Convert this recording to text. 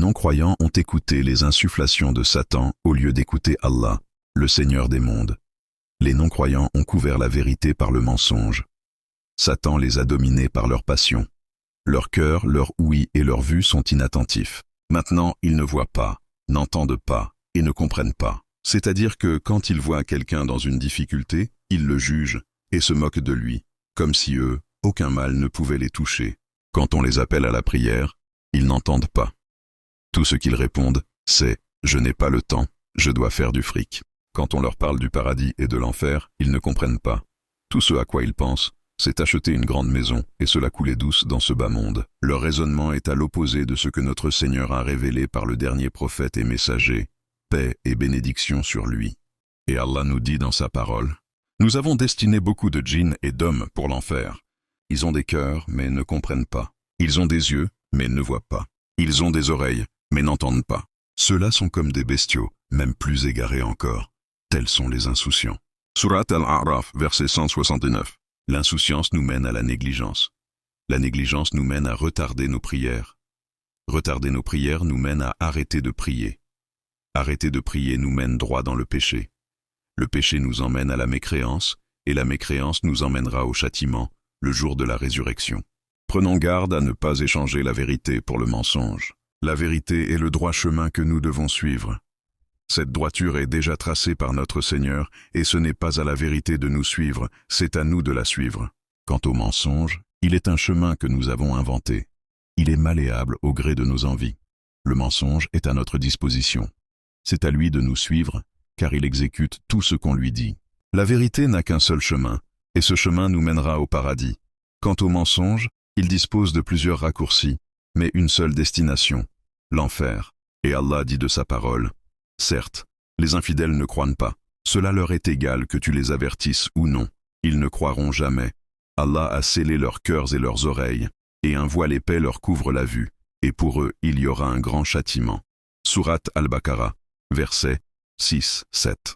non-croyants ont écouté les insufflations de Satan au lieu d'écouter Allah, le Seigneur des mondes. Les non-croyants ont couvert la vérité par le mensonge. Satan les a dominés par leur passion. Leur cœur, leur ouïe et leur vue sont inattentifs. Maintenant, ils ne voient pas, n'entendent pas et ne comprennent pas. C'est-à-dire que quand ils voient quelqu'un dans une difficulté, ils le jugent et se moquent de lui, comme si eux, aucun mal ne pouvait les toucher. Quand on les appelle à la prière, ils n'entendent pas. Tout ce qu'ils répondent, c'est « je n'ai pas le temps, je dois faire du fric ». Quand on leur parle du paradis et de l'enfer, ils ne comprennent pas. Tout ce à quoi ils pensent, c'est acheter une grande maison et se la couler douce dans ce bas monde. Leur raisonnement est à l'opposé de ce que notre Seigneur a révélé par le dernier prophète et messager, paix et bénédiction sur lui. Et Allah nous dit dans sa parole, « Nous avons destiné beaucoup de djinns et d'hommes pour l'enfer. Ils ont des cœurs, mais ne comprennent pas. Ils ont des yeux, mais ne voient pas. Ils ont des oreilles, mais n'entendent pas. Ceux-là sont comme des bestiaux, même plus égarés encore. Tels sont les insouciants. » Surat Al-A'raf, verset 169. L'insouciance nous mène à la négligence. La négligence nous mène à retarder nos prières. Retarder nos prières nous mène à arrêter de prier. Arrêter de prier nous mène droit dans le péché. Le péché nous emmène à la mécréance, et la mécréance nous emmènera au châtiment, le jour de la résurrection. Prenons garde à ne pas échanger la vérité pour le mensonge. La vérité est le droit chemin que nous devons suivre. Cette droiture est déjà tracée par notre Seigneur, et ce n'est pas à la vérité de nous suivre, c'est à nous de la suivre. Quant au mensonge, il est un chemin que nous avons inventé. Il est malléable au gré de nos envies. Le mensonge est à notre disposition. C'est à lui de nous suivre, car il exécute tout ce qu'on lui dit. La vérité n'a qu'un seul chemin, et ce chemin nous mènera au paradis. Quant au mensonge, il dispose de plusieurs raccourcis, mais une seule destination, l'enfer. Et Allah dit de sa parole, « Certes, les infidèles ne croient pas. Cela leur est égal que tu les avertisses ou non. Ils ne croiront jamais. Allah a scellé leurs cœurs et leurs oreilles, et un voile épais leur couvre la vue, et pour eux il y aura un grand châtiment. » Surat Al-Baqarah, versets 6-7.